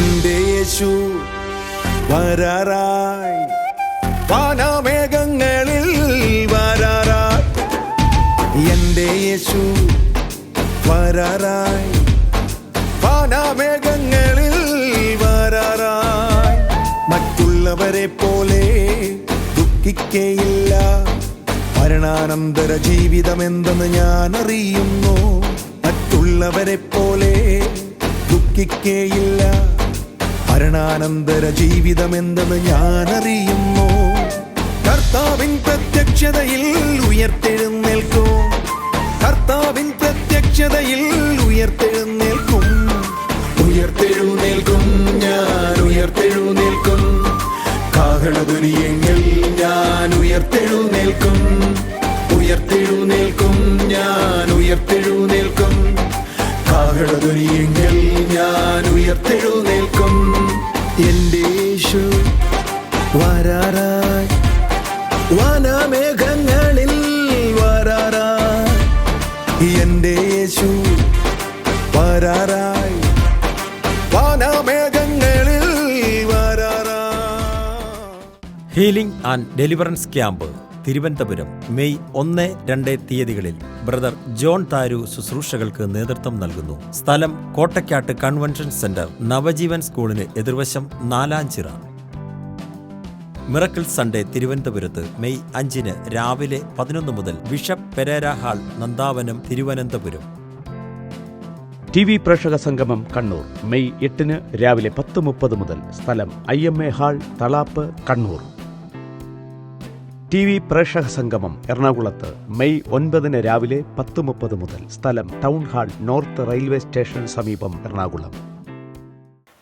എന്റെ യേശു വരാറായി, വാനമേഘങ്ങളിൽ വരാറായി. എന്റെ യേശു വരാറായി, വാനമേഘങ്ങളിൽ വരാറായി. മറ്റുള്ളവരെ പോലെ ദുഃഖിക്കയില്ല, മരണാനന്തര ജീവിതമെന്തെന്ന് ഞാൻ അറിയുന്നു. മറ്റുള്ളവരെ പോലെ ദുഃഖിക്കയില്ല, മരണാനന്തര ജീവിതമെന്തെന്ന് ഞാൻ അറിയുന്നു. കർത്താവിൻ പ്രത്യക്ഷതയിൽ ഉയർത്തെഴുന്നേൽക്കും, കർത്താവിൻ പ്രത്യക്ഷതയിൽ ഉയർത്തെഴുന്നേൽക്കും. ഉയർത്തെഴുന്നേൽക്കും, ഞാൻ ഉയർത്തെഴുന്നേൽക്കും. കാഹളധ്വനിയെങ്കിൽ ഞാൻ ഉയർത്തെഴുന്നേൽക്കും. ഉയർത്തെഴുന്നേൽക്കും, ഞാൻ ഉയർത്തെഴുന്നേൽക്കും. കാഹളധ്വനിയെങ്കിൽ ഞാൻ ഉയർത്തെഴുന്നേൽക്കും. എന്റെ യേശു വരാറായി, വാനമേഘങ്ങളിൽ വരാറായി. എന്റെ യേശു വരാറായി, വാനമേഘങ്ങളിൽ വരാറായി. Healing and deliverance camp Thiruvananthapuram May 1-2 തീയതികളിൽ ബ്രദർ ജോൺ താരു ശുശ്രൂഷകൾക്ക് നേതൃത്വം നൽകുന്നു. സ്ഥലം കോട്ടയ്ക്കാട്ട് കൺവെൻഷൻ സെന്റർ, നവജീവൻ സ്കൂളിന് എതിർവശം, നാലാഞ്ചിറ. മിറക്കിൾ സൺഡേ തിരുവനന്തപുരത്ത് മെയ് 5 രാവിലെ 11 മുതൽ bishop Pereira hall, Nandavanam, Thiruvananthapuram. TV പ്രേക്ഷക സംഗമം കണ്ണൂർ മെയ് 8 രാവിലെ 10:30 മുതൽ. സ്ഥലം IMA hall, Thalap, Kannur. TV പ്രേക്ഷക സംഗമം എറണാകുളത്ത് മെയ് 9 രാവിലെ 10:30 മുതൽ. സ്ഥലം ടൗൺ ഹാൾ, നോർത്ത് റെയിൽവേ സ്റ്റേഷന് സമീപം, എറണാകുളം.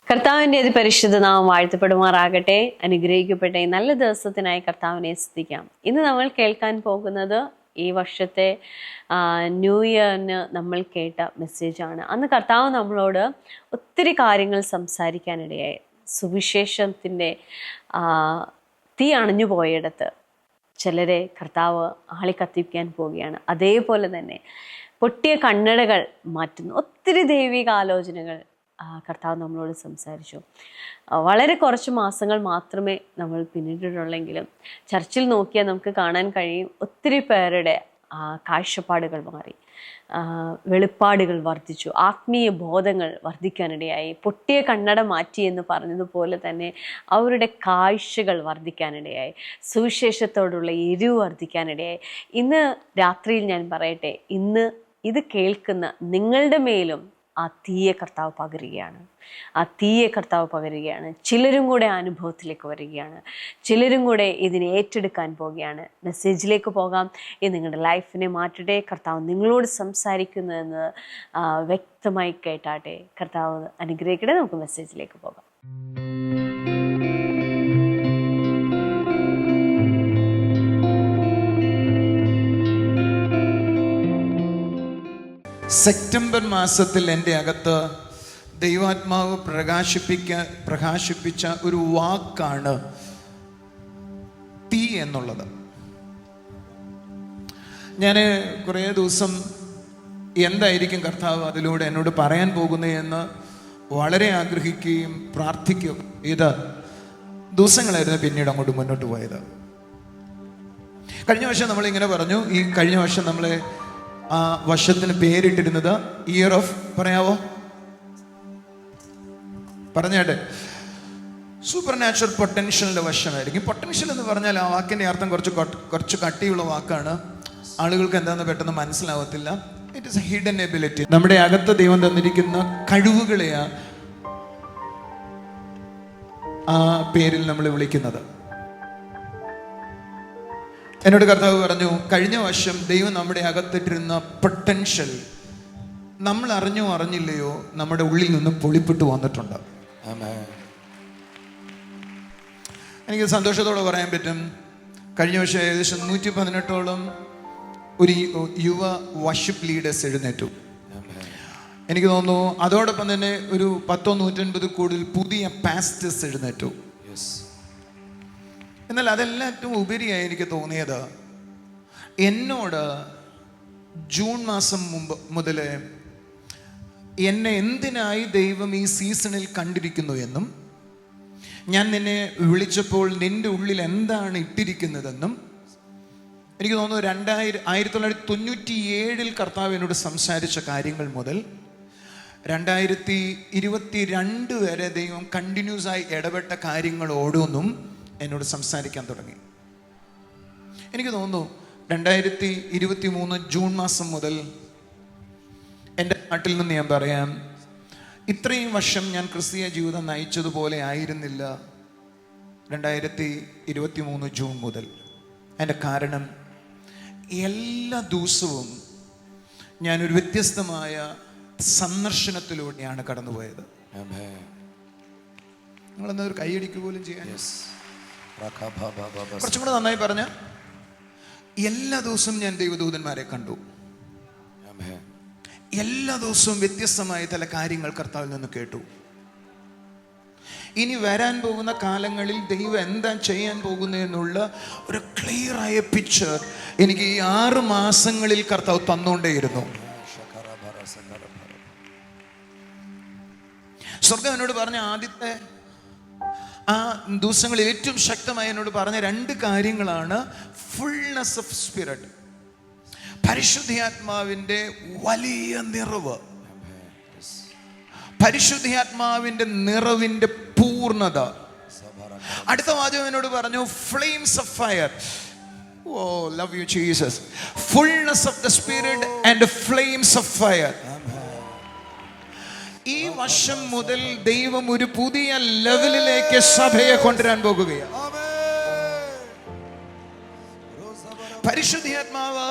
കർത്താവിൻ്റെ പരിശുദ്ധ നാമം വാഴ്ത്തപ്പെടുമാറാകട്ടെ. അനുഗ്രഹിക്കപ്പെട്ട ഈ നല്ല ദിവസത്തിനായി കർത്താവിനെ സ്തുതിക്കാം. ഇന്ന് നമ്മൾ കേൾക്കാൻ പോകുന്നത് ഈ വർഷത്തെ ന്യൂ ഇയറിന് നമ്മൾ കേട്ട മെസ്സേജാണ്. അന്ന് കർത്താവ് നമ്മളോട് ഒത്തിരി കാര്യങ്ങൾ സംസാരിക്കാനിടയായി. സുവിശേഷത്തിൻ്റെ തീ അണഞ്ഞു പോയിടത്ത് ചിലരെ കർത്താവ് ആളിക്കത്തിക്കാൻ പോവുകയാണ്. അതേപോലെ തന്നെ പൊട്ടിയ കണ്ണടകൾ മാറ്റുന്നു. ഒത്തിരി ദൈവിക ആലോചനകൾ കർത്താവ് നമ്മളോട് സംസാരിച്ചു. വളരെ കുറച്ച് മാസങ്ങൾ മാത്രമേ നമ്മൾ പിന്നിട്ടിട്ടുള്ളെങ്കിലും ചർച്ചിൽ നോക്കിയാൽ നമുക്ക് കാണാൻ കഴിയും ഒത്തിരി പേരുടെ കാഴ്ചപ്പാടുകൾ മാറി, വെളിപ്പാടുകൾ വർദ്ധിച്ചു, ആത്മീയ ബോധങ്ങൾ വർദ്ധിക്കാനിടയായി. പൊട്ടിയ കണ്ണട മാറ്റി എന്ന് പറഞ്ഞതുപോലെ തന്നെ അവരുടെ കാഴ്ചകൾ വർദ്ധിക്കാനിടയായി, സുവിശേഷത്തോടുള്ള എരിവ് വർദ്ധിക്കാനിടയായി. ഇന്ന് രാത്രിയിൽ ഞാൻ പറയട്ടെ, ഇന്ന് ഇത് കേൾക്കുന്ന നിങ്ങളുടെ മേലും ആ തീയെ കർത്താവ് പകരുകയാണ്. ആ തീയെ കർത്താവ് പകരുകയാണ്. ചിലരും കൂടെ അനുഭവത്തിലേക്ക് വരികയാണ്, ചിലരും കൂടെ ഇതിനെ ഏറ്റെടുക്കാൻ പോവുകയാണ്. മെസ്സേജിലേക്ക് പോകാം. ഇത് നിങ്ങളുടെ ലൈഫിനെ മാറ്റട്ടെ. കർത്താവ് നിങ്ങളോട് സംസാരിക്കുന്നതെന്ന് വ്യക്തമായി കേട്ടാട്ടെ. കർത്താവ് അനുഗ്രഹിക്കട്ടെ. നമുക്ക് മെസ്സേജിലേക്ക് പോകാം. സെപ്റ്റംബർ മാസത്തിൽ എൻ്റെ അകത്ത് ദൈവാത്മാവ് പ്രകാശിപ്പിച്ച ഒരു വാക്കാണ് തീ എന്നുള്ളത്. ഞാൻ കുറേ ദിവസം എന്തായിരിക്കും കർത്താവ് അതിലൂടെ എന്നോട് പറയാൻ പോകുന്നതെന്ന് വളരെ ആഗ്രഹിക്കുകയും പ്രാർത്ഥിക്കുകയും ചെയ്ത ദിവസങ്ങളായിരുന്നു പിന്നീട് അങ്ങോട്ട് മുന്നോട്ട് പോയത്. കഴിഞ്ഞ വർഷം നമ്മളിങ്ങനെ പറഞ്ഞു. ഈ കഴിഞ്ഞ വർഷം നമ്മളെ ആ വർഷത്തിന് പേരിട്ടിരുന്നത് ഇയർ ഓഫ്, പറയാവോ, പറഞ്ഞാട്ടെ, സൂപ്പർ നാച്ചുറൽ പൊട്ടൻഷ്യലിൻ്റെ വർഷമായിരിക്കും. പൊട്ടൻഷ്യൽ എന്ന് പറഞ്ഞാൽ ആ വാക്കിൻ്റെ അർത്ഥം കുറച്ച് കട്ടിയുള്ള വാക്കാണ്. ആളുകൾക്ക് എന്താണെന്ന് പെട്ടെന്ന് മനസ്സിലാവത്തില്ല. It is a hidden ability. നമ്മുടെ അകത്ത് ദൈവം തന്നിരിക്കുന്ന കഴിവുകളെയാ ആ പേരിൽ നമ്മൾ വിളിക്കുന്നത്. എന്നോട് കർത്താവ് പറഞ്ഞു, കഴിഞ്ഞ വർഷം ദൈവം നമ്മുടെ അകത്തിട്ടിരുന്ന പൊട്ടൻഷ്യൽ നമ്മൾ അറിഞ്ഞോ അറിഞ്ഞില്ലയോ നമ്മുടെ ഉള്ളിൽ നിന്ന് പൊളിപ്പിട്ട് വന്നിട്ടുണ്ട്. എനിക്ക് സന്തോഷത്തോടെ പറയാൻ പറ്റും, കഴിഞ്ഞ വർഷം ഏകദേശം 118ഓളം ഒരു യുവ വർഷിപ്പ് ലീഡേഴ്സ് എഴുന്നേറ്റു. എനിക്ക് തോന്നുന്നു അതോടൊപ്പം തന്നെ ഒരു 150 കൂടുതൽ പുതിയ പാസ്റ്റേഴ്സ് എഴുന്നേറ്റു. എന്നാൽ അതെല്ലാറ്റും ഉപരിയായി എനിക്ക് തോന്നിയത്, എന്നോട് ജൂൺ മാസം മുതൽ എന്നെ എന്തിനായി ദൈവം ഈ സീസണിൽ കണ്ടിരിക്കുന്നു എന്നും ഞാൻ നിന്നെ വിളിച്ചപ്പോൾ നിന്റെ ഉള്ളിൽ എന്താണ് ഇട്ടിരിക്കുന്നതെന്നും എനിക്ക് തോന്നുന്നു 1997 കർത്താവ് എന്നോട് സംസാരിച്ച കാര്യങ്ങൾ മുതൽ 2022 വരെ ദൈവം കണ്ടിന്യൂസ് ആയി ഇടപെട്ട കാര്യങ്ങൾ ഓരോന്നും എന്നോട് സംസാരിക്കാൻ തുടങ്ങി. എനിക്ക് തോന്നുന്നു 2023 ജൂൺ മാസം മുതൽ എൻ്റെ നാട്ടിൽ നിന്ന് ഞാൻ പറയാം, ഇത്രയും വർഷം ഞാൻ ക്രിസ്തീയ ജീവിതം നയിച്ചതുപോലെ ആയിരുന്നില്ല 2023 ജൂൺ മുതൽ. അതിൻ്റെ കാരണം എല്ലാ ദിവസവും ഞാനൊരു വ്യത്യസ്തമായ സന്ദർശനത്തിലൂടെയാണ് കടന്നുപോയത്. നിങ്ങളെന്താ ഒരു കൈയടിക്ക് പോലും ചെയ്യാൻ? കുറച്ചും കൂടെ നന്നായി പറഞ്ഞ, എല്ലാ ദിവസവും ഞാൻ ദൈവദൂതന്മാരെ കണ്ടു. എല്ലാ ദിവസവും വ്യത്യസ്തമായ ചില കാര്യങ്ങൾ കർത്താവിൽ നിന്ന് കേട്ടു. ഇനി വരാൻ പോകുന്ന കാലങ്ങളിൽ ദൈവം എന്താ ചെയ്യാൻ പോകുന്നതെന്നുള്ള ഒരു ക്ലിയർ ആയ പിക്ചർ എനിക്ക് ഈ 6 മാസങ്ങളിൽ കർത്താവ് തന്നുകൊണ്ടേയിരുന്നു. സ്വർഗം എന്നോട് പറഞ്ഞ ആദ്യത്തെ ആ ദിവസങ്ങളിൽ ഏറ്റവും ശക്തമായി എന്നോട് പറഞ്ഞ 2 കാര്യങ്ങളാണ് ഫുൾനെസ് ഓഫ് സ്പിരിറ്റ്, പരിശുദ്ധാത്മാവിൻ്റെ വലിയ നിറവ്, പരിശുദ്ധാത്മാവിൻ്റെ നിറവിൻ്റെ പൂർണ്ണത. അടുത്ത വാചകം എന്നോട് പറഞ്ഞു flames of fire. O love you Jesus. Fullness of the spirit and flames of fire. ഈ വർഷം മുതൽ ദൈവം ഒരു പുതിയ ലെവലിലേക്ക് സഭയെ കൊണ്ടുവരാൻ പോകുകയാണ്. പരിശുദ്ധാത്മാവ്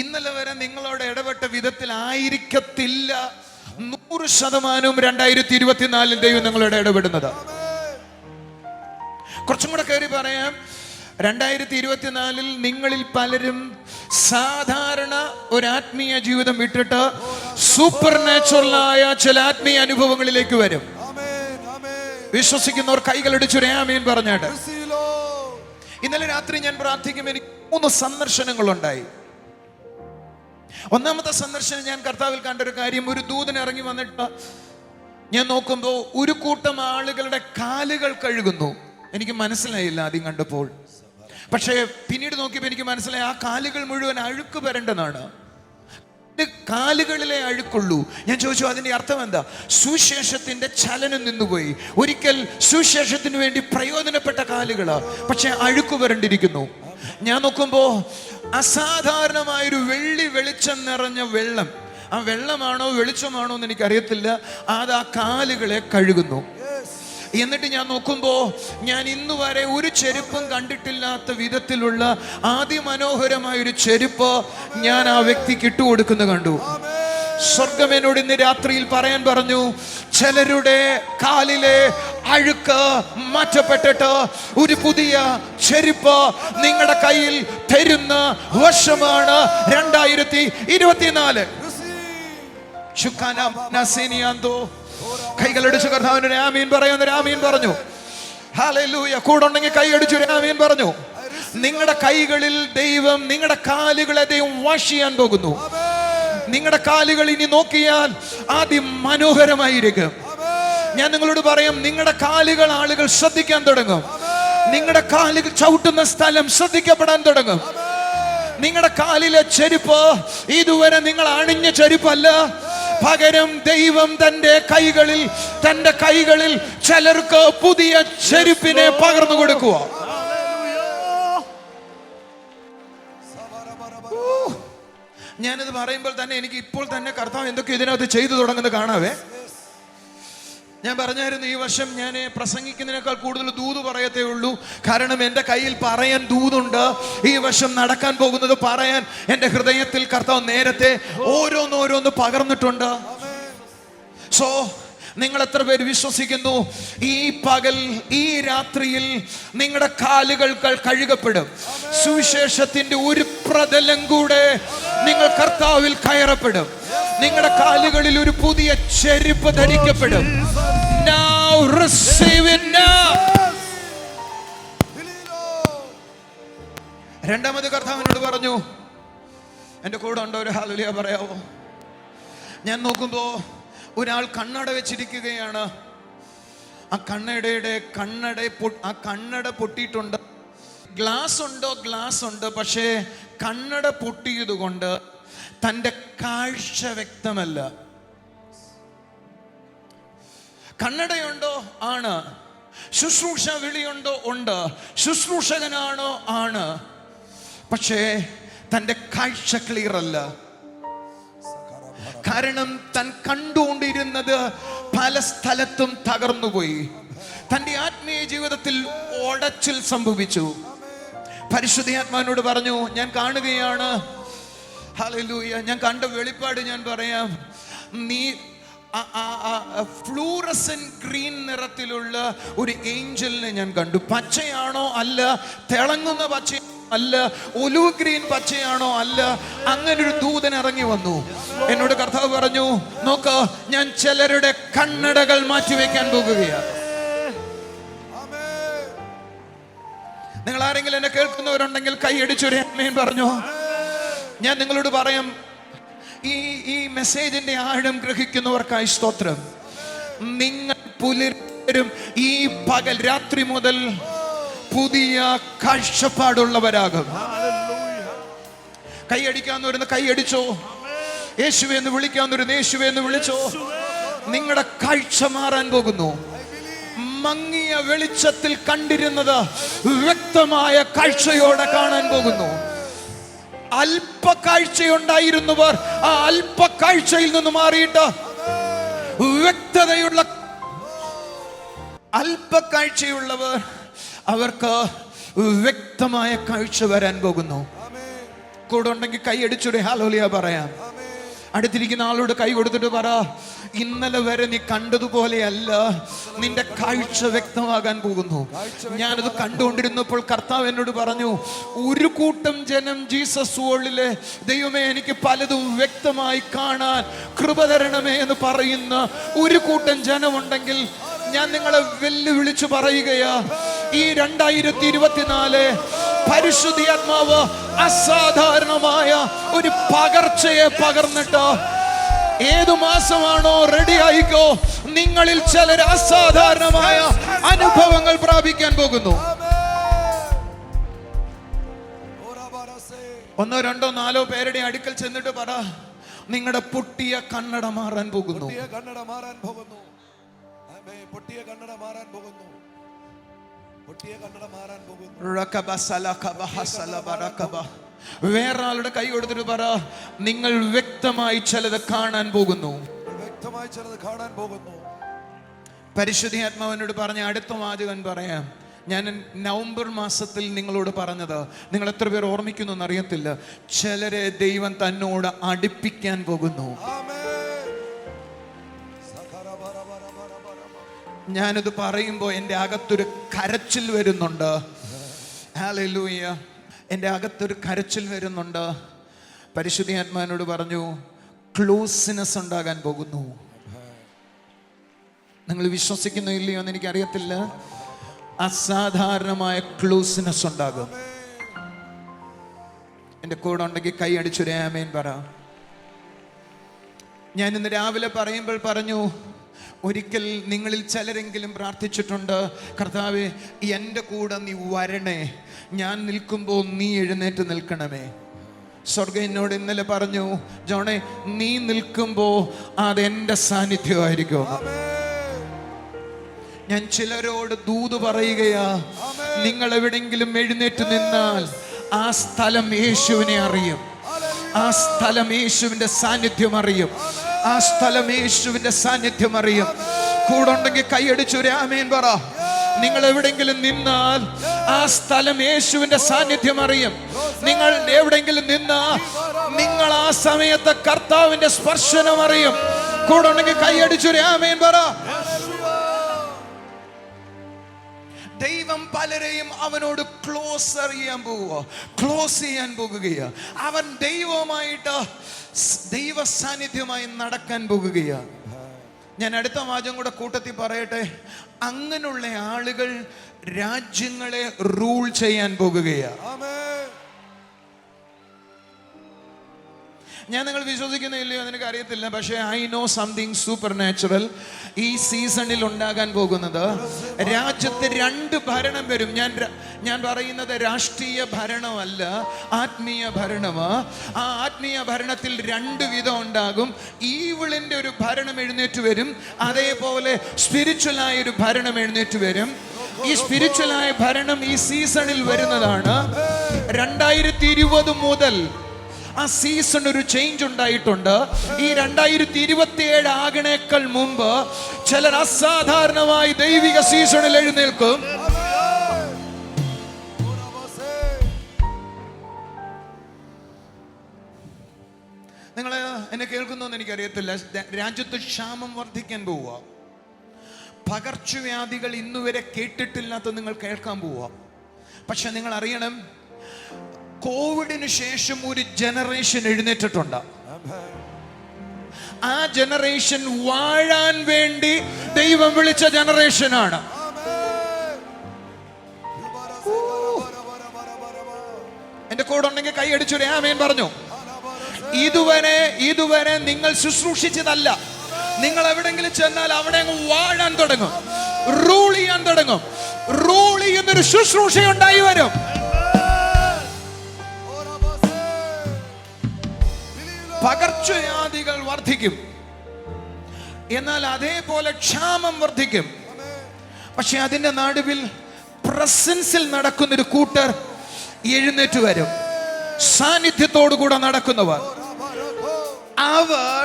ഇന്നലെ വരെ നിങ്ങളോട് ഇടപെട്ട വിധത്തിൽ ആയിരിക്കത്തില്ല 100% 2024 ദൈവം നിങ്ങളോട് ഇടപെടുന്നത്. കുറച്ചും കൂടെ കയറി പറയാം, 2024 നിങ്ങളിൽ പലരും സാധാരണ ഒരു ആത്മീയ ജീവിതം വിട്ടിട്ട് സൂപ്പർ നാച്ചുറലായ ചില ആത്മീയ അനുഭവങ്ങളിലേക്ക് വരും. വിശ്വസിക്കുന്നവർ കൈകളടിച്ചൊരു ആമേൻ പറഞ്ഞാട്ട്. ഇന്നലെ രാത്രി ഞാൻ പ്രാർത്ഥിക്കുമ്പോൾ എനിക്ക് 3 സന്ദർശനങ്ങളുണ്ടായി. ഒന്നാമത്തെ സന്ദർശനം ഞാൻ കർത്താവിൽ കണ്ടൊരു കാര്യം, ഒരു ദൂതൻ ഇറങ്ങി വന്നിട്ട് ഞാൻ നോക്കുമ്പോൾ ഒരു കൂട്ടം ആളുകളുടെ കാലുകൾ കഴുകുന്നു. എനിക്ക് മനസ്സിലായില്ല ആദ്യം കണ്ടപ്പോൾ, പക്ഷേ പിന്നീട് നോക്കിയപ്പോൾ എനിക്ക് മനസ്സിലായി ആ കാലുകൾ മുഴുവൻ അഴുക്ക് വരേണ്ടതാണ്. കാലുകളിലെ അഴുക്കുള്ളൂ. ഞാൻ ചോദിച്ചു അതിന്റെ അർത്ഥം എന്താ? സുവിശേഷത്തിന്റെ ചലനം നിന്നുപോയി. ഒരിക്കൽ സുവിശേഷത്തിന് വേണ്ടി പ്രയോജനപ്പെട്ട കാലുകളാ, പക്ഷെ അഴുക്ക് വരണ്ടിരിക്കുന്നു. ഞാൻ നോക്കുമ്പോ അസാധാരണമായൊരു വെള്ളി വെളിച്ചം നിറഞ്ഞ വെള്ളം, ആ വെള്ളമാണോ വെളിച്ചമാണോ എന്ന് എനിക്കറിയത്തില്ല, അത് ആ കാലുകളെ കഴുകുന്നു. എന്നിട്ട് ഞാൻ നോക്കുമ്പോ ഞാൻ ഇന്ന് വരെ ഒരു ചെരുപ്പും കണ്ടിട്ടില്ലാത്ത വിധത്തിലുള്ള അതിമനോഹരമായൊരു ചെരുപ്പ് ഞാൻ ആ വ്യക്തിക്ക് ഇട്ടുകൊടുക്കുന്ന കണ്ടു. സ്വർഗം എന്നോട് ഇന്ന് രാത്രിയിൽ പറയാൻ പറഞ്ഞു, ചിലരുടെ കാലിലെ അഴുക്ക് മാറ്റപ്പെട്ടിട്ട് ഒരു പുതിയ ചെരുപ്പ് നിങ്ങളുടെ കയ്യിൽ തരുന്ന വർഷമാണ് 2024. കൈകളടിച്ചു കർത്താവിന് ആമീൻ പറയുന്ന ആമീൻ പറഞ്ഞു. ഹല്ലേലൂയ. കൂടുണ്ടെങ്കിൽ കൈയടിച്ചു ആമീൻ പറഞ്ഞു. നിങ്ങളുടെ കൈകളിൽ ദൈവം, നിങ്ങളുടെ കാലുകളെ ദൈവം വാഷ് ചെയ്യാൻ പോകുന്നു. നിങ്ങളുടെ കാലുകൾ ഇനി നോക്കിയാൽ അതിമനോഹരമായിരിക്കും. ഞാൻ നിങ്ങളോട് പറയാം, നിങ്ങളുടെ കാലുകൾ ആളുകൾ ശ്രദ്ധിക്കാൻ തുടങ്ങും. നിങ്ങളുടെ കാലുകൾ ചവിട്ടുന്ന സ്ഥലം ശ്രദ്ധിക്കപ്പെടാൻ തുടങ്ങും. നിങ്ങളുടെ കാലിലെ ചെരുപ്പ് ഇതുവരെ നിങ്ങൾ അണിഞ്ഞ ചെരുപ്പല്ല, പകരം ദൈവം തന്റെ കൈകളിൽ ചിലർക്ക് പുതിയ ചെരുപ്പിനെ പകർന്നു കൊടുക്കുക. ഞാനിത് പറയുമ്പോൾ തന്നെ എനിക്ക് ഇപ്പോൾ തന്നെ കർത്താവ് എന്തൊക്കെ ഇതിനകത്ത് ചെയ്തു തുടങ്ങുന്നത് കാണാവേ. ഞാൻ പറഞ്ഞായിരുന്നു, ഈ വർഷം ഞാൻ പ്രസംഗിക്കുന്നതിനേക്കാൾ കൂടുതൽ ദൂത് പറയത്തേ ഉള്ളൂ. കാരണം എൻ്റെ കയ്യിൽ പറയാൻ ദൂതുണ്ട്. ഈ വർഷം നടക്കാൻ പോകുന്നത് പറയാൻ എൻ്റെ ഹൃദയത്തിൽ കർത്താവ് നേരത്തെ ഓരോന്നോരോന്ന് പകർന്നിട്ടുണ്ട്. സോ നിങ്ങൾ എത്ര പേര് വിശ്വസിക്കുന്നു ഈ പകൽ, ഈ രാത്രിയിൽ നിങ്ങളുടെ കാലുകൾ കഴുകപ്പെടും? സുവിശേഷത്തിന്റെ ഒരു പ്രതലം കൂടെ നിങ്ങൾ കർത്താവിൽ കയറപ്പെടും. നിങ്ങളുടെ കാലുകളിൽ ഒരു പുതിയ ചെരുപ്പ് ധരിക്കപ്പെടും. Now receive it now. രണ്ടാമത് കർത്താവിനോട് പറഞ്ഞു, എൻ്റെ കൂടെ ഉണ്ടോ? ഒരു ഹല്ലേലൂയ പറയാവോ? ഞാൻ നോക്കുമ്പോ ഒരാൾ കണ്ണട വെച്ചിരിക്കുകയാണ്. ആ കണ്ണട പൊട്ടിയിട്ടുണ്ട്. ഗ്ലാസ് ഉണ്ട്, പക്ഷേ കണ്ണട പൊട്ടിയത് കൊണ്ട് തൻ്റെ കാഴ്ച വ്യക്തമല്ല. കണ്ണടയുണ്ടോ? ആണ്. ശുശ്രൂഷ വിളിയുണ്ടോ? ഉണ്ട്. ശുശ്രൂഷകനാണോ? ആണ്. പക്ഷേ തൻ്റെ കാഴ്ച ക്ലിയർ അല്ല. കാരണം താൻ കണ്ടുകൊണ്ടിരുന്നത് പല സ്ഥലത്തും തകർന്നുപോയി. തൻ്റെ ആത്മീയ ജീവിതത്തിൽ ഒടച്ചിൽ സംഭവിച്ചു. പരിശുദ്ധാത്മാവിനോട് പറഞ്ഞു, ഞാൻ കാണുകയാണ്, ഹല്ലേലൂയ, ഞാൻ കണ്ട വെളിപ്പാട് ഞാൻ പറയാം. നീ ഫ്ലൂറസെന്റ് ഗ്രീൻ നിറത്തിലുള്ള ഒരു ഏഞ്ചലിനെ ഞാൻ കണ്ടു. പച്ചയാണോ? അല്ല. തിളങ്ങുന്ന പച്ച അല്ല. ഒലിവ് ഗ്രീൻ പച്ചയാണോ? അല്ല. അങ്ങനെ ഒരു ദൂതൻ ഇറങ്ങി വന്നു. എന്നോട് കർത്താവ് പറഞ്ഞു, നോക്ക്, ഞാൻ ചിലരുടെ കണ്ണടകൾ മാറ്റിവെക്കാൻ പോകുകയാണ്. നിങ്ങൾ ആരെങ്കിലും എന്നെ കേൾക്കുന്നവരുണ്ടെങ്കിൽ കൈയടിച്ചൊരു ആമേൻ പറഞ്ഞു. ഞാൻ നിങ്ങളോട് പറയാം, ഈ മെസ്സേജിന്റെ ആഴം ഗ്രഹിക്കുന്നവർക്കായി സ്തോത്രം. നിങ്ങൾ പുലരും ഈ പകൽ രാത്രി മുതൽ പുതിയ കാഴ്ചപ്പാടുള്ളവരാകും. കൈയടിക്കാവുന്നവരുന്ന് കൈയടിച്ചോ. യേശുവേ എന്ന് വിളിക്കാവുന്നവരുന്ന് യേശുവേ എന്ന് വിളിച്ചോ. നിങ്ങളുടെ കാഴ്ച മാറാൻ പോകുന്നു. മങ്ങിയ വെളിച്ചത്തിൽ കണ്ടിരുന്നത് വ്യക്തമായ കാഴ്ചയോടെ കാണാൻ പോകുന്നു. അല്പ കാഴ്ചയുണ്ടായിരുന്നവർ ആ അല്പ കാഴ്ചയിൽ നിന്ന് മാറിയിട്ട് വ്യക്തതയുള്ള അല്പ കാഴ്ചയുള്ളവർ, അവർക്ക് വ്യക്തമായ കാഴ്ച വരാൻ പോകുന്നു. കൂടെ ഉണ്ടെങ്കിൽ കൈയടിച്ചൊരു ഹല്ലേലൂയ പറയാം. അടുത്തിരിക്കുന്ന ആളോട് കൈ കൊടുത്തിട്ട് പറ, ഇന്നലെ വരെ നീ കണ്ടതുപോലെയല്ല, നിന്റെ കാഴ്ച വ്യക്തമാകാൻ പോകുന്നു. ഞാനത് കണ്ടുകൊണ്ടിരുന്നപ്പോൾ കർത്താവ് എന്നോട് പറഞ്ഞു, ഒരു കൂട്ടം ജനം ജീസസ് വേൾഡിലെ ദൈവമേ എനിക്ക് പലതും വ്യക്തമായി കാണാൻ കൃപ തരണമേ എന്ന് പറയുന്ന ഒരു കൂട്ടം ജനമുണ്ടെങ്കിൽ ഞാൻ നിങ്ങളെ വെല്ലുവിളിച്ചു പറയുകയാ, ഈ 2024 പരിശുദ്ധാത്മാവ് അസാധാരണമായ ഒരു പകർച്ചയെ പകർന്നിട്ട് ഏതു മാസമാണോ റെഡി ആയിക്കോ, നിങ്ങളിൽ ചിലർ അസാധാരണമായ അനുഭവങ്ങൾ പ്രാപിക്കാൻ പോകുന്നു. 1, 2, 4 പേരുടെ അടുക്കൽ ചെന്നിട്ട് പറ, നിങ്ങളുടെ പൊട്ടിയ കണ്ണട മാറാൻ പോകുന്നു. വേറൊരാളുടെ കൈ കൊടുത്തിട്ട് പറ, നിങ്ങൾ വ്യക്തമായി ചിലത് കാണാൻ പോകുന്നു. പരിശുദ്ധാത്മാവിനോട് പറഞ്ഞ അടുത്ത വാചകൻ പറയാം. ഞാൻ നവംബർ മാസത്തിൽ നിങ്ങളോട് പറഞ്ഞത് നിങ്ങൾ എത്ര പേർ ഓർമ്മിക്കുന്നു എന്നറിയത്തില്ല. ചിലരെ ദൈവം തന്നോട് അടുപ്പിക്കാൻ പോകുന്നു. ഞാനിത് പറയുമ്പോൾ എൻ്റെ അകത്തൊരു കരച്ചിൽ വരുന്നുണ്ട്. ഹല്ലേലൂയ, എൻ്റെ അകത്തൊരു കരച്ചിൽ വരുന്നുണ്ട്. പരിശുദ്ധാത്മാവിനോട് പറഞ്ഞു, ക്ലോസ്നെസ് ഉണ്ടാകാൻ പോകുന്നു. നിങ്ങൾ വിശ്വസിക്കുന്നോ ഇല്ലയോ എന്ന് എനിക്കറിയത്തില്ല. അസാധാരണമായ ക്ലോസ്നെസ് ഉണ്ടാകും. എൻ്റെ കൂടെ ഉണ്ടെങ്കിൽ കൈ അടിച്ചൊരു ആമേൻ പറ. ഞാൻ ഇന്ന് രാവിലെ പറയുമ്പോൾ പറഞ്ഞു, ഒരിക്കൽ നിങ്ങളിൽ ചിലരെങ്കിലും പ്രാർത്ഥിച്ചിട്ടുണ്ട്, കർത്താവേ എൻ്റെ കൂടെ നീ വരണേ, ഞാൻ നിൽക്കുമ്പോൾ നീ എഴുന്നേറ്റ് നിൽക്കണമേ. സ്വർഗ്ഗം എന്നോട് ഇന്നലെ പറഞ്ഞു, ജോണേ നീ നിൽക്കുമ്പോൾ അതെൻ്റെ സാന്നിധ്യമായിരിക്കും. ഞാൻ ചിലരോട് ദൂത് പറയുകയാ, നിങ്ങൾ എവിടെങ്കിലും എഴുന്നേറ്റ് നിന്നാൽ ആ സ്ഥലം യേശുവിനെ അറിയും. ആ സ്ഥലം യേശുവിൻ്റെ സാന്നിധ്യം അറിയും. ആ സ്ഥലം യേശുവിൻ്റെ സാന്നിധ്യം അറിയും. കൂടെ ഉണ്ടെങ്കിൽ കൈയടിച്ചൊരു ആമേൻ പറ. നിങ്ങൾ എവിടെങ്കിലും നിന്നാൽ ആ സ്ഥലം യേശുവിൻ്റെ സാന്നിധ്യം അറിയും. നിങ്ങൾ എവിടെങ്കിലും നിന്നാൽ നിങ്ങൾ ആ സമയത്ത് കർത്താവിൻ്റെ സ്പർശനം അറിയും. കൂടെ ഉണ്ടെങ്കിൽ കൈയടിച്ചൊരു ആമേൻ പറ. ദൈവം പലരെയും അവനോട് ക്ലോസ് ചെയ്യാൻ പോകുകയാണ്. അവൻ ദൈവമായിട്ട് ദൈവ സാന്നിധ്യമായി നടക്കാൻ പോകുകയാണ്. ഞാൻ അടുത്ത വാചകം കൂടെ കൂട്ടത്തിൽ പറയട്ടെ. അങ്ങനെയുള്ള ആളുകൾ രാജ്യങ്ങളെ റൂൾ ചെയ്യാൻ പോകുകയാണ്. ഞാൻ നിങ്ങൾ വിശ്വസിക്കുന്നില്ലയോ എന്ന് എനിക്ക് അറിയത്തില്ല, പക്ഷേ I know something super natural ഈ സീസണിൽ ഉണ്ടാകാൻ പോകുന്നത്. രാജ്യത്ത് 2 ഭരണം വരും. ഞാൻ പറയുന്നത് രാഷ്ട്രീയ ഭരണമല്ല, ആത്മീയ ഭരണമാ. ആ ആത്മീയ ഭരണത്തിൽ 2 വിധം ഉണ്ടാകും. ഈവിളിന്റെ ഒരു ഭരണം എഴുന്നേറ്റ് വരും, അതേപോലെ സ്പിരിച്വലായ ഒരു ഭരണം എഴുന്നേറ്റ് വരും. ഈ സ്പിരിച്വലായ ഭരണം ഈ സീസണിൽ വരുന്നതാണ്. 2020 മുതൽ ആ സീസൺ ഒരു ചേഞ്ച് ഉണ്ടായിട്ടുണ്ട്. ഈ 2027 ആകണേക്കാൾ മുമ്പ് ചിലർ അസാധാരണമായി ദൈവിക സീസണിൽ എഴുന്നേൽക്കും. നിങ്ങൾ എന്നെ കേൾക്കുന്നോന്ന് എനിക്കറിയത്തില്ല. രാജ്യത്ത് ക്ഷാമം വർദ്ധിക്കാൻ പോവുക. പകർച്ചവ്യാധികൾ ഇന്നുവരെ കേട്ടിട്ടില്ലാത്ത നിങ്ങൾ കേൾക്കാൻ പോവുക. പക്ഷെ നിങ്ങൾ അറിയണം, കോവിഡിന് ശേഷം ഒരു ജനറേഷൻ എഴുന്നേറ്റിട്ടുണ്ട്. ആ ജനറേഷൻ വാഴാൻ വേണ്ടി ദൈവം വിളിച്ച ജനറേഷനാണ്. എന്റെ കൂടെ ഉണ്ടെങ്കിൽ കൈ അടിച്ചൊരു ആമേൻ പറഞ്ഞു. ഇതുവരെ നിങ്ങൾ ശുശ്രൂഷിച്ചതല്ല. നിങ്ങൾ എവിടെങ്കിലും ചെന്നാൽ അവിടെ അങ്ങ് വാഴാൻ തുടങ്ങും, റൂൾ ചെയ്യാൻ തുടങ്ങും. റൂൾ ചെയ്യുന്നൊരു ശുശ്രൂഷ ഉണ്ടായി വരും. പകർച്ചവ്യാധികൾ വർദ്ധിക്കും, എന്നാൽ അതേപോലെ ക്ഷാമം വർദ്ധിക്കും. പക്ഷെ അതിന്റെ നടുവിൽ പ്രസൻസിൽ നടക്കുന്നൊരു കൂട്ടർ എഴുന്നേറ്റ് വരും. സാന്നിധ്യത്തോടുകൂടെ നടക്കുന്നവർ, അവർ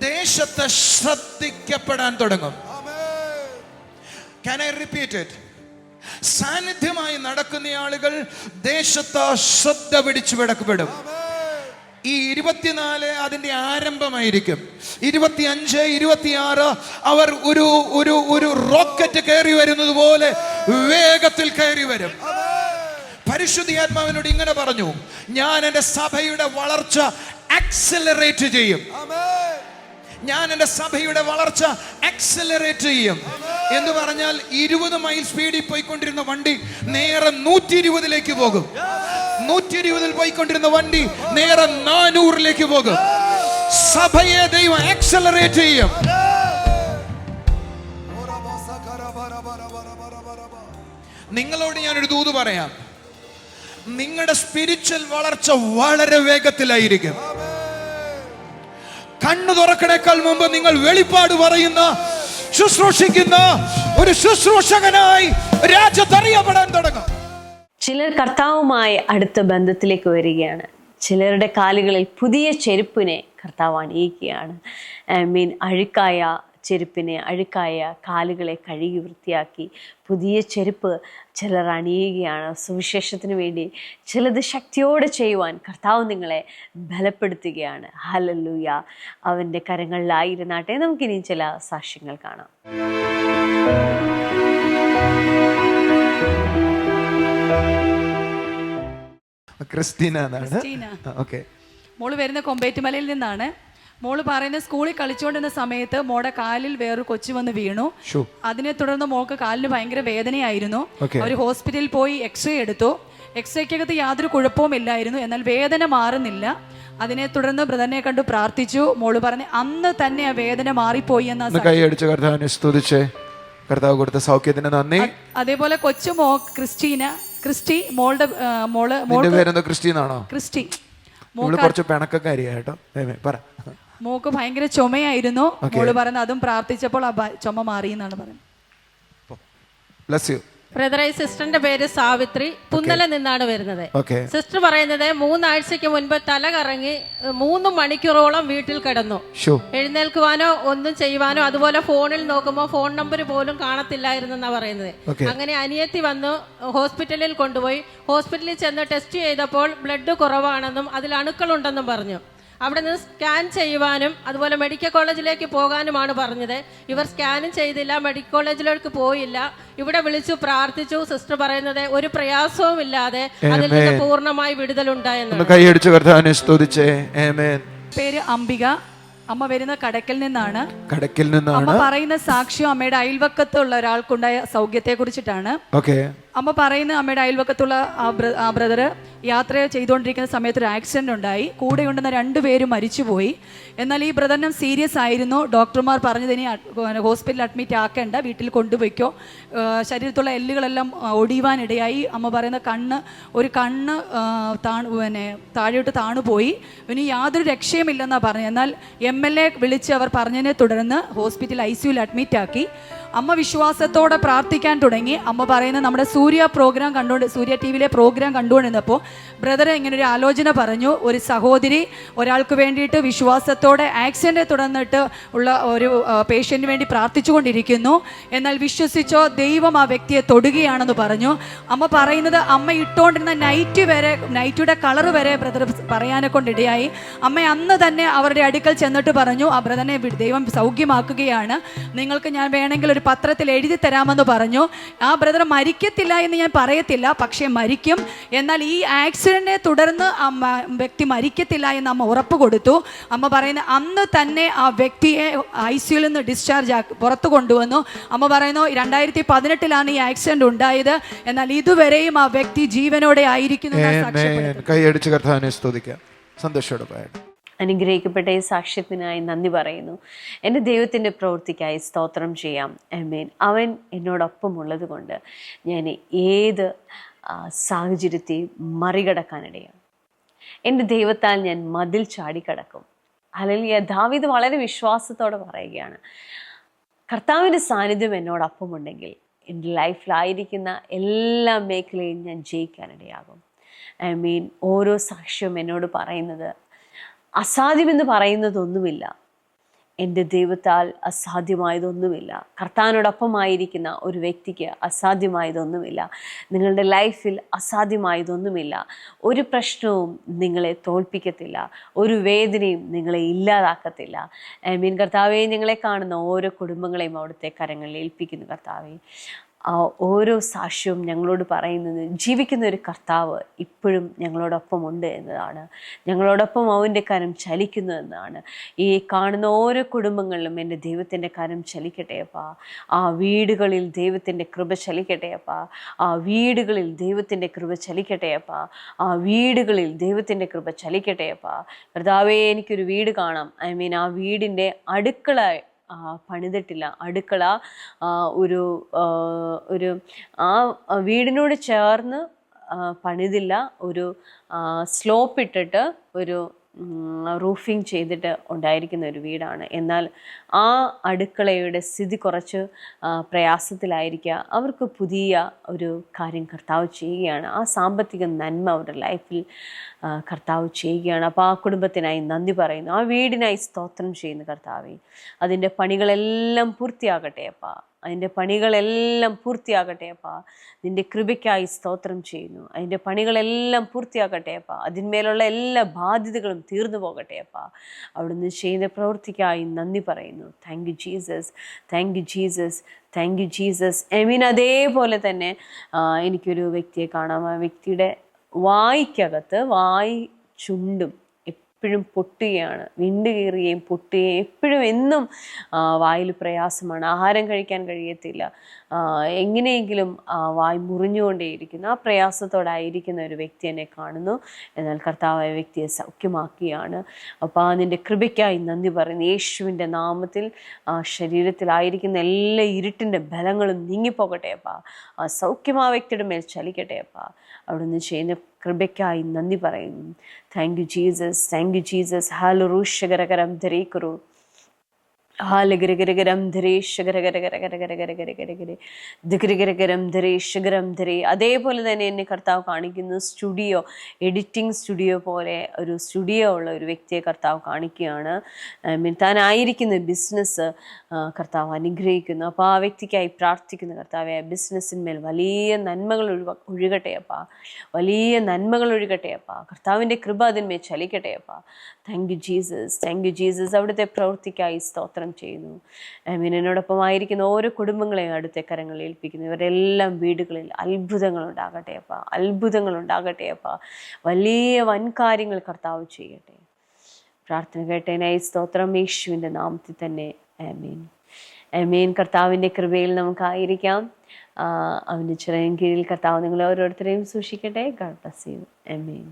ദേശത്തെ ശ്രദ്ധിക്കപ്പെടാൻ തുടങ്ങും. Can I repeat it? സാന്നിധ്യമായി നടക്കുന്ന ആളുകൾ ദേശത്ത് ശ്രദ്ധ പിടിച്ചു വിടക്കപ്പെടും. ഈ 24 അതിന്റെ ആരംഭമായിരിക്കും. 25, 26 അവർ ഒരു റോക്കറ്റ് കയറി വരുന്നത് പോലെ വേഗത്തിൽ കയറി വരും. പരിശുദ്ധാത്മാവിനോട് ഇങ്ങനെ പറഞ്ഞു, ഞാൻ എൻ്റെ സഭയുടെ വളർച്ച ആക്സിലറേറ്റ് ചെയ്യും. ഞാൻ എൻ്റെ സഭയുടെ വളർച്ച ആക്സിലറേറ്റ് ചെയ്യും എന്ന് പറഞ്ഞാൽ 20 മൈൽ സ്പീഡിൽ പോയിക്കൊണ്ടിരുന്ന വണ്ടി നേരെ 120 പോകും. 120 പോയിക്കൊണ്ടിരുന്ന വണ്ടി നേരെ 400 പോകും. സഭയെ ദൈവം ആക്സിലറേറ്റ് ചെയ്യും. നിങ്ങളോട് ഞാനൊരു ദൂത് പറയാം. നിങ്ങളുടെ സ്പിരിച്വൽ വളർച്ച വളരെ വേഗത്തിലായിരിക്കും. കണ്ണു തുറക്കണേക്കാൾ മുമ്പ് നിങ്ങൾ വെളിപ്പാട് പറയുന്ന, ശുശ്രൂഷിക്കുന്ന ഒരു ശുശ്രൂഷകനായി രാജ്യത്ത് അറിയപ്പെടാൻ തുടങ്ങും. ചിലർ കർത്താവുമായി അടുത്ത ബന്ധത്തിലേക്ക് വരികയാണ്. ചിലരുടെ കാലുകളിൽ പുതിയ ചെരുപ്പിനെ കർത്താവ് അണിയിക്കുകയാണ്. അഴുക്കായ ചെരുപ്പിനെ, അഴുക്കായ കാലുകളെ കഴുകി വൃത്തിയാക്കി പുതിയ ചെരുപ്പ് ചിലർ അണിയുകയാണ്. സുവിശേഷത്തിന് വേണ്ടി ചിലത് ശക്തിയോടെ ചെയ്യുവാൻ കർത്താവ് നിങ്ങളെ ബലപ്പെടുത്തുകയാണ്. ഹല്ലേലൂയ. അവൻ്റെ കരങ്ങളിലായിരുന്നാട്ടെ. നമുക്കിനി ചില സാക്ഷ്യങ്ങൾ കാണാം. ക്രിസ്റ്റീന. ഓക്കെ. മോള് വരുന്ന കൊമ്പേറ്റുമലയിൽ നിന്നാണ്. മോള് പറയുന്ന സ്കൂളിൽ കളിച്ചുകൊണ്ടിരുന്ന സമയത്ത് മോടെ കാലിൽ വേറൊരു കൊച്ചു വന്ന് വീണു. അതിനെ തുടർന്ന് മോൾക്ക് കാലിന് ഭയങ്കര വേദനയായിരുന്നു. അവർ ഹോസ്പിറ്റലിൽ പോയി എക്സ്റേ എടുത്തു. എക്സ്റേക്കകത്ത് യാതൊരു കുഴപ്പവും ഇല്ലായിരുന്നു. എന്നാൽ വേദന മാറുന്നില്ല. അതിനെ തുടർന്ന് ബ്രദറിനെ കണ്ടു പ്രാർത്ഥിച്ചു. മോള് പറഞ്ഞ് അന്ന് തന്നെ ആ വേദന മാറിപ്പോയി എന്ന കർത്താവ് കൊടുത്ത സൗഖ്യത്തിന് നന്ദി. അതേപോലെ കൊച്ചുമോ ക്രിസ്റ്റി മോളുടെ ക്രിസ്റ്റീനാണോ? ക്രിസ്റ്റി കുറച്ച് പിണക്കാരിയാട്ടോ. മോക്ക് ഭയങ്കര ചുമയായിരുന്നു. മോള് പറയുന്നത് അതും പ്രാർത്ഥിച്ചപ്പോൾ ആ ചുമ മാറി എന്നാണ് പറയുന്നത്. ബ്രദറെ, സിസ്റ്ററിന്റെ പേര് സാവിത്രി, പുന്നല നിന്നാണ് വരുന്നത്. സിസ്റ്റർ പറയുന്നത് 3 ആഴ്ചക്ക് മുൻപ് തല കറങ്ങി 3 മണിക്കൂറോളം വീട്ടിൽ കിടന്നു. എഴുന്നേൽക്കുവാനോ ഒന്നും ചെയ്യുവാനോ, അതുപോലെ ഫോണിൽ നോക്കുമ്പോൾ ഫോൺ നമ്പർ പോലും കാണത്തില്ലായിരുന്നെന്നാ പറയുന്നത്. അങ്ങനെ അനിയത്തി വന്നു ഹോസ്പിറ്റലിൽ കൊണ്ടുപോയി. ഹോസ്പിറ്റലിൽ ചെന്ന് ടെസ്റ്റ് ചെയ്തപ്പോൾ ബ്ലഡ് കുറവാണെന്നും അതിൽ അണുക്കളുണ്ടെന്നും പറഞ്ഞു. അവിടെ നിന്ന് സ്കാൻ ചെയ്യുവാനും അതുപോലെ മെഡിക്കൽ കോളേജിലേക്ക് പോകാനുമാണ് പറഞ്ഞത്. ഇവർ സ്കാനും ചെയ്തില്ല, മെഡിക്കൽ കോളേജിലേക്ക് പോയില്ല. ഇവിടെ വിളിച്ചു പ്രാർത്ഥിച്ചു. സിസ്റ്റർ പറയുന്നത് ഒരു പ്രയാസവും ഇല്ലാതെ അതിൽ നിന്ന് പൂർണ്ണമായി വിടുതലുണ്ടായെന്ന്. പേര് അംബിക. അമ്മ വരുന്ന കടക്കൽ നിന്നാണ്. അമ്മ പറയുന്ന സാക്ഷ്യം അമ്മയുടെ അയൽവക്കത്തുള്ള ഒരാൾക്കുണ്ടായ സൗഖ്യത്തെ കുറിച്ചിട്ടാണ്. അമ്മ പറയുന്ന അമ്മയുടെ അയൽവക്കത്തുള്ള ആ ബ്രദർ യാത്ര ചെയ്തുകൊണ്ടിരിക്കുന്ന സമയത്ത് ഒരു ആക്സിഡൻ്റ് ഉണ്ടായി. കൂടെ ഉണ്ടെന്ന 2 പേരും മരിച്ചുപോയി. എന്നാൽ ഈ ബ്രദറിനും സീരിയസ് ആയിരുന്നു. ഡോക്ടർമാർ പറഞ്ഞതിനി ഹോസ്പിറ്റലിൽ അഡ്മിറ്റ് ആക്കേണ്ട, വീട്ടിൽ കൊണ്ടുപോയിക്കോ, ശരീരത്തുള്ള എല്ലുകളെല്ലാം ഒടിയുവാനിടയായി. അമ്മ പറയുന്ന ഒരു കണ്ണ് താഴോട്ട് താണുപോയി. ഇനി യാതൊരു രക്ഷയുമില്ലെന്നാണ് പറഞ്ഞത്. എന്നാൽ MLA വിളിച്ച് അവർ പറഞ്ഞതിനെ തുടർന്ന് ഹോസ്പിറ്റൽ ICUവിൽ അഡ്മിറ്റ് ആക്കി. അമ്മ വിശ്വാസത്തോടെ പ്രാർത്ഥിക്കാൻ തുടങ്ങി. അമ്മ പറയുന്നത് നമ്മുടെ സൂര്യ TV പ്രോഗ്രാം കണ്ടുകൊണ്ടിരുന്നപ്പോൾ ബ്രദർ ഇങ്ങനെ ഒരു ആലോചന പറഞ്ഞു. ഒരു സഹോദരി ഒരാൾക്ക് വേണ്ടിയിട്ട് വിശ്വാസത്തോടെ ആക്സിഡൻറ്റ് തുടർന്നിട്ട് ഉള്ള ഒരു പേഷ്യൻറ്റിന് വേണ്ടി പ്രാർത്ഥിച്ചുകൊണ്ടിരിക്കുന്നു. എന്നാൽ വിശ്വസിച്ചോ, ദൈവം ആ വ്യക്തിയെ തൊടുകയാണെന്ന് പറഞ്ഞു. അമ്മ പറയുന്നത് അമ്മ ഇട്ടുകൊണ്ടിരുന്ന നൈറ്റിയുടെ കളർ വരെ ബ്രദർ പറയാനെ കൊണ്ടിടയായി. അമ്മ അന്ന് തന്നെ അവരുടെ അടുക്കൽ ചെന്നിട്ട് പറഞ്ഞു, ആ ബ്രദറിനെ ദൈവം സൗഖ്യമാക്കുകയാണ്, നിങ്ങൾക്ക് ഞാൻ വേണമെങ്കിൽ ഒരു പത്രത്തിൽ എഴുതി തരാമെന്ന് പറഞ്ഞു. ആ ബ്രദർ മരിക്കത്തില്ല എന്ന് ഞാൻ പറയത്തില്ല, പക്ഷേ മരിക്കും. എന്നാൽ ഈ ആക്സിഡന്റിനെ തുടർന്ന് വ്യക്തി മരിക്കത്തില്ല എന്ന് അമ്മ ഉറപ്പ് കൊടുത്തു. അമ്മ പറയുന്നത് അന്ന് തന്നെ ആ വ്യക്തിയെ ICUവിൽ നിന്ന് ഡിസ്ചാർജ് ആക്കി പുറത്തു കൊണ്ടുവന്നു. അമ്മ പറയുന്നു 2018 ഈ ആക്സിഡന്റ് ഉണ്ടായത്. എന്നാൽ ഇതുവരെയും ആ വ്യക്തി ജീവനോടെ ആയിരിക്കുന്നു. കൈയടിച്ച് കർത്താവിനെ സ്തുതിക്കാം. സന്തോഷത്തോടെ അനുഗ്രഹിക്കപ്പെട്ട ഈ സാക്ഷ്യത്തിനായി നന്ദി പറയുന്നു. എൻ്റെ ദൈവത്തിൻ്റെ പ്രവൃത്തിക്കായി സ്തോത്രം ചെയ്യാം. ആമേൻ. അവൻ എന്നോടൊപ്പം ഉള്ളത് കൊണ്ട് ഞാൻ ഏത് സാഹചര്യത്തെയും മറികടക്കാനിടയാണ്. എൻ്റെ ദൈവത്താൽ ഞാൻ മതിൽ ചാടിക്കടക്കും. ഹല്ലേലൂയ. ദാവീദ് വളരെ വിശ്വാസത്തോടെ പറയുകയാണ്, കർത്താവിൻ്റെ സാന്നിധ്യം എന്നോടൊപ്പമുണ്ടെങ്കിൽ എൻ്റെ ലൈഫിലായിരിക്കുന്ന എല്ലാ മേഖലയും ഞാൻ ജയിക്കാനിടയാകും. ആമേൻ. ഓരോ സാക്ഷ്യവും എന്നോട് പറയുന്നത് അസാധ്യമെന്ന് പറയുന്നതൊന്നുമില്ല. എൻ്റെ ദൈവത്താൽ അസാധ്യമായതൊന്നുമില്ല. കർത്താവിനോടൊപ്പമായിരിക്കുന്ന ഒരു വ്യക്തിക്ക് അസാധ്യമായതൊന്നുമില്ല. നിങ്ങളുടെ ലൈഫിൽ അസാധ്യമായതൊന്നുമില്ല. ഒരു പ്രശ്നവും നിങ്ങളെ തോൽപ്പിക്കത്തില്ല. ഒരു വേദനയും നിങ്ങളെ ഇല്ലാതാക്കത്തില്ല. ആമേൻ. കർത്താവേ, ഞങ്ങളെ കാണുന്ന ഓരോ കുടുംബങ്ങളെയും അവിടുത്തെ കരങ്ങളിൽ ഏൽപ്പിക്കുന്നു. കർത്താവേ, ഓരോ സാക്ഷ്യവും ഞങ്ങളോട് പറയുന്നത് ജീവിക്കുന്ന ഒരു കർത്താവ് ഇപ്പോഴും ഞങ്ങളോടൊപ്പമുണ്ട് എന്നതാണ്. ഞങ്ങളോടൊപ്പം അവൻ്റെ കരം ചലിക്കുന്നു എന്നതാണ്. ഈ കാണുന്ന ഓരോ കുടുംബങ്ങളിലും എൻ്റെ ദൈവത്തിൻ്റെ കരം ചലിക്കട്ടെ അപ്പാ. ആ വീടുകളിൽ ദൈവത്തിൻ്റെ കൃപ ചലിക്കട്ടെ അപ്പാ. ആ വീടുകളിൽ ദൈവത്തിൻ്റെ കൃപ ചലിക്കട്ടെ അപ്പാ. ആ വീടുകളിൽ ദൈവത്തിൻ്റെ കൃപ ചലിക്കട്ടെ അപ്പാ. കർത്താവേ, എനിക്കൊരു വീട് കാണാം. ആ വീടിൻ്റെ അടുക്കള പണിതിട്ടില്ല. അടുക്കള ഒരു ആ വീടിനോട് ചേർന്ന് പണിതില്ല. ഒരു സ്ലോപ്പ് ഇട്ടിട്ട് ഒരു റൂഫിങ് ചെയ്തിട്ട് ഉണ്ടായിരിക്കുന്ന ഒരു വീടാണ്. എന്നാൽ ആ അടുക്കളയുടെ സ്ഥിതി കുറച്ച് പ്രയാസത്തിലായിരിക്കുക. അവർക്ക് പുതിയ ഒരു കാര്യം കർത്താവ് ചെയ്യുകയാണ്. ആ സാമ്പത്തിക നന്മ അവരുടെ ലൈഫിൽ കർത്താവ് ചെയ്യുകയാണ്. അപ്പോൾ ആ കുടുംബത്തിനായി നന്ദി പറയുന്നു. ആ വീടിനായി സ്തോത്രം ചെയ്യുന്നു. കർത്താവേ, അതിൻ്റെ പണികളെല്ലാം പൂർത്തിയാകട്ടെ അപ്പാ. അതിൻ്റെ പണികളെല്ലാം പൂർത്തിയാകട്ടെ അപ്പാ. നിൻ്റെ കൃപയ്ക്കായി സ്തോത്രം ചെയ്യുന്നു. അതിൻ്റെ പണികളെല്ലാം പൂർത്തിയാകട്ടെ അപ്പാ. അതിന്മേലുള്ള എല്ലാ ബാധ്യതകളും തീർന്നു പോകട്ടെ അപ്പാ. അവിടുന്ന് ചെയ്യുന്ന പ്രവൃത്തിക്കായി നന്ദി പറയുന്നു. Thank you Jesus, thank you Jesus, thank you Jesus. അതേപോലെ തന്നെ എനിക്കൊരു വ്യക്തിയെ കാണാം. ആ വ്യക്തിയുടെ വായ്ക്കകത്ത് ചുണ്ടും എപ്പോഴും പൊട്ടുകയാണ്. വിണ്ട് കീറുകയും പൊട്ടുകയും എപ്പോഴും എന്നും വായിൽ പ്രയാസമാണ്. ആഹാരം കഴിക്കാൻ കഴിയത്തില്ല. എങ്ങനെയെങ്കിലും വായ് മുറിഞ്ഞുകൊണ്ടേയിരിക്കുന്നു. ആ പ്രയാസത്തോടായിരിക്കുന്ന ഒരു വ്യക്തി എന്നെ കാണുന്നു. എന്നാൽ കർത്താവായ വ്യക്തിയെ സൗഖ്യമാക്കിയാണ്. അപ്പോൾ നിൻ്റെ കൃപയ്ക്കായി നന്ദി പറയുന്നു. യേശുവിൻ്റെ നാമത്തിൽ ശരീരത്തിലായിരിക്കുന്ന എല്ലാ ഇരുട്ടിൻ്റെ ബലങ്ങളും നീങ്ങിപ്പോകട്ടെ അപ്പാ. ആ സൗഖ്യം ആ വ്യക്തിയുടെ മേൽ ചലിക്കട്ടെ അപ്പാ. അവിടുന്ന് ചെയ്യുന്ന കൃപയ്ക്കായി നന്ദി പറയുന്നു. Thank you Jesus, thank you Jesus. ഹാലുറൂഷകരകരം ധരേക്കുറു ഹാലഗരഗരഗരം ധരേശകരകരകരകരകരകരകരകരകര ദിഗരകരകരം ധരേശകരം ധരേ. അതേപോലെ തന്നെ എന്നെ കർത്താവ് കാണിക്കുന്നു. എഡിറ്റിംഗ് സ്റ്റുഡിയോ പോലെ ഒരു സ്റ്റുഡിയോ ഉള്ള ഒരു വ്യക്തിയെ കർത്താവ് കാണിക്കുകയാണ്. താനായിരിക്കുന്ന ബിസിനസ് കർത്താവ് അനുഗ്രഹിക്കുന്നു. അപ്പോൾ ആ വ്യക്തിക്കായി പ്രാർത്ഥിക്കുന്നു. കർത്താവെ, ബിസിനസ്സിന്മേൽ വലിയ നന്മകൾ ഒഴുകട്ടെ അപ്പാ. വലിയ നന്മകൾ ഒഴുകട്ടെ അപ്പാ. കർത്താവിൻ്റെ കൃപ അതിന്മേൽ ചലിക്കട്ടെ അപ്പാ. Thank you Jesus, thank you Jesus. അവിടുത്തെ പ്രവൃത്തിക്കായി സ്തോത്രം ചെയ്യുന്നു. എന്നോടൊപ്പമായിരിക്കുന്ന ഓരോ കുടുംബങ്ങളെയും അടുത്ത കരങ്ങളിൽ ഏൽപ്പിക്കുന്നു. ഇവരെല്ലാം വീടുകളിൽ അത്ഭുതങ്ങൾ ഉണ്ടാകട്ടെ അപ്പാ. അത്ഭുതങ്ങൾ ഉണ്ടാകട്ടെ അപ്പാ. വലിയ വൻകാര്യങ്ങൾ കർത്താവ് ചെയ്യട്ടെ. പ്രാർത്ഥന കേട്ടതിനായി സ്തോത്രം. യേശുവിൻ്റെ നാമത്തിൽ തന്നെ ആമേൻ. എമേൻ. കർത്താവിൻ്റെ കൃപയിൽ നമുക്കായിരിക്കാം. അവൻ്റെ ചിറകിൻ കീഴിൽ കർത്താവ് നിങ്ങളെ ഓരോരുത്തരെയും സൂക്ഷിക്കട്ടെ. God bless you. എമേൻ.